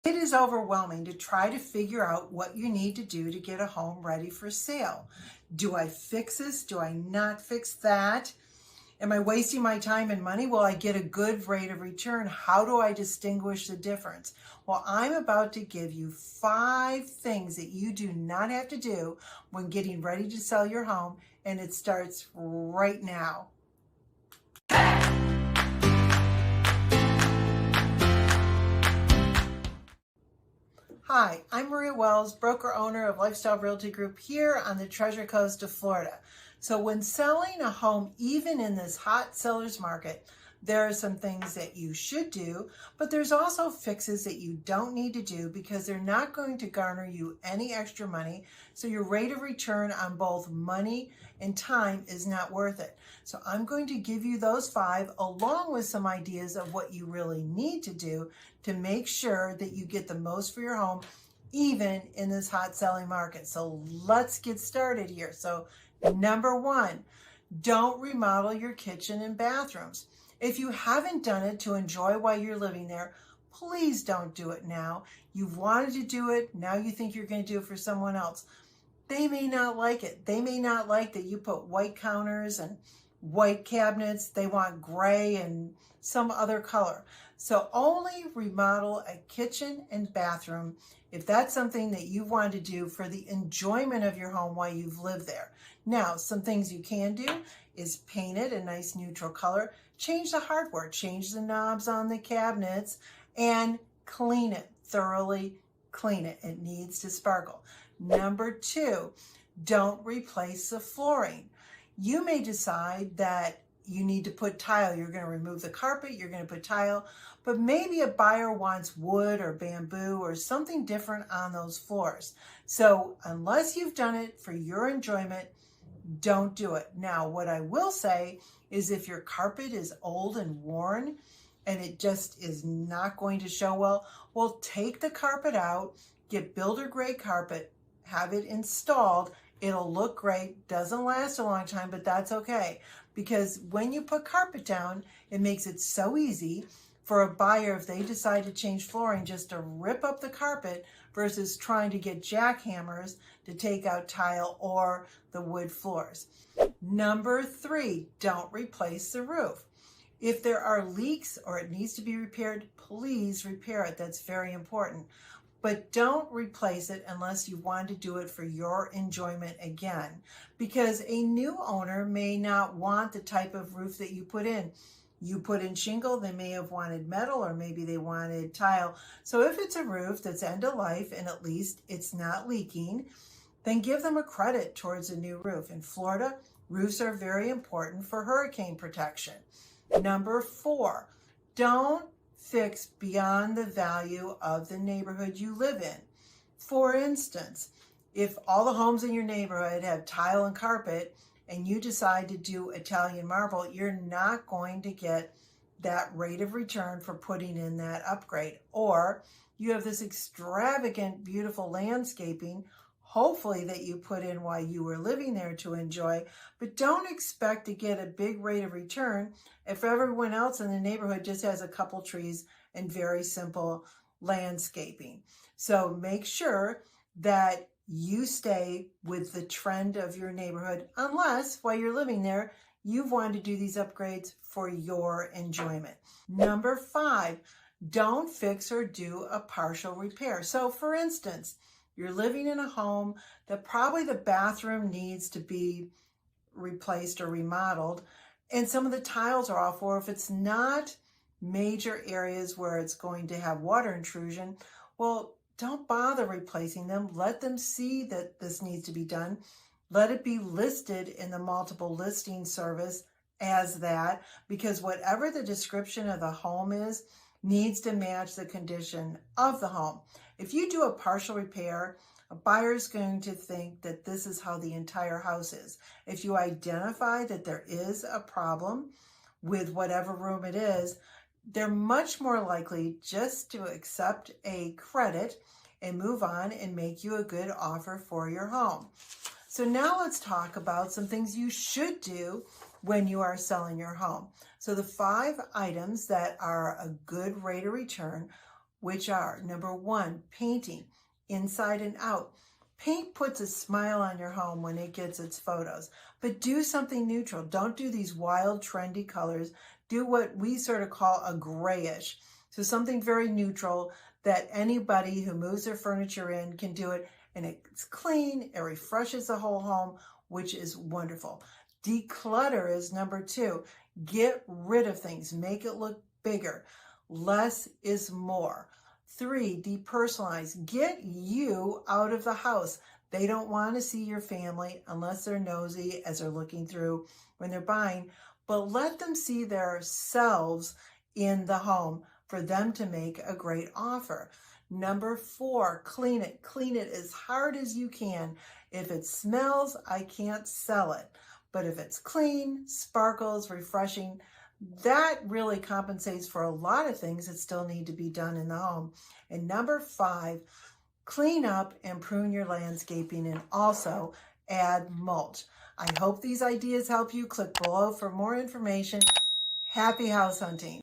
It is overwhelming to try to figure out what you need to do to get a home ready for sale. Do I fix this? Do I not fix that? Am I wasting my time and money? Will I get a good rate of return? How do I distinguish the difference? Well, I'm about to give you 5 things that you do not have to do when getting ready to sell your home, and it starts right now. Hi, I'm Maria Wells, broker owner of Lifestyle Realty Group here on the Treasure Coast of Florida. So when selling a home, even in this hot seller's market, there are some things that you should do, but there's also fixes that you don't need to do because they're not going to garner you any extra money. So your rate of return on both money and time is not worth it. So I'm going to give you those 5 along with some ideas of what you really need to do to make sure that you get the most for your home, even in this hot selling market. So let's get started here. So number 1, don't remodel your kitchen and bathrooms. If you haven't done it to enjoy while you're living there, please don't do it now. You've wanted to do it, now you think you're going to do it for someone else. They may not like it. They may not like that you put white counters and white cabinets. They want gray and some other color. So only remodel a kitchen and bathroom if that's something that you want to do for the enjoyment of your home while you've lived there. Now, some things you can do is paint it a nice neutral color, change the hardware, change the knobs on the cabinets, and clean it, thoroughly clean it. It needs to sparkle. Number 2, don't replace the flooring. You may decide that you need to put tile. You're going to remove the carpet, you're going to put tile, but maybe a buyer wants wood or bamboo or something different on those floors. So unless you've done it for your enjoyment, don't do it. Now, what I will say is if your carpet is old and worn and it just is not going to show well, take the carpet out, get builder grade carpet, have it installed. It'll look great, doesn't last a long time, but that's okay. Because when you put carpet down, it makes it so easy for a buyer, if they decide to change flooring, just to rip up the carpet versus trying to get jackhammers to take out tile or the wood floors. Number 3, don't replace the roof. If there are leaks or it needs to be repaired, please repair it. That's very important. But don't replace it unless you want to do it for your enjoyment again, because a new owner may not want the type of roof that you put in. You put in shingle, they may have wanted metal, or maybe they wanted tile. So if it's a roof that's end of life and at least it's not leaking, then give them a credit towards a new roof. In Florida, roofs are very important for hurricane protection. Number 4, don't fix beyond the value of the neighborhood you live in. For instance, if all the homes in your neighborhood have tile and carpet and you decide to do Italian marble, you're not going to get that rate of return for putting in that upgrade. Or you have this extravagant, beautiful landscaping, hopefully that you put in while you were living there to enjoy, but don't expect to get a big rate of return if everyone else in the neighborhood just has a couple trees and very simple landscaping. So make sure that you stay with the trend of your neighborhood, unless while you're living there, you've wanted to do these upgrades for your enjoyment. Number 5, don't fix or do a partial repair. So for instance, you're living in a home that probably the bathroom needs to be replaced or remodeled, and some of the tiles are off, or if it's not major areas where it's going to have water intrusion, well, don't bother replacing them. Let them see that this needs to be done. Let it be listed in the multiple listing service as that, because whatever the description of the home is needs to match the condition of the home. If you do a partial repair, a buyer's going to think that this is how the entire house is. If you identify that there is a problem with whatever room it is, they're much more likely just to accept a credit and move on and make you a good offer for your home. So now let's talk about some things you should do when you are selling your home. So the 5 items that are a good rate of return which are number one, painting inside and out. Paint puts a smile on your home when it gets its photos, but do something neutral. Don't do these wild, trendy colors. Do what we sort of call a grayish. So something very neutral that anybody who moves their furniture in can do it, and it's clean, it refreshes the whole home, which is wonderful. Declutter is number two. Get rid of things, make it look bigger. Less is more. Three, depersonalize. Get you out of the house. They don't want to see your family unless they're nosy as they're looking through when they're buying, but let them see themselves in the home for them to make a great offer. Number four, clean it. Clean it as hard as you can. If it smells, I can't sell it. But if it's clean, sparkles, refreshing, that really compensates for a lot of things that still need to be done in the home. And number five, clean up and prune your landscaping and also add mulch. I hope these ideas help you. Click below for more information. Happy house hunting.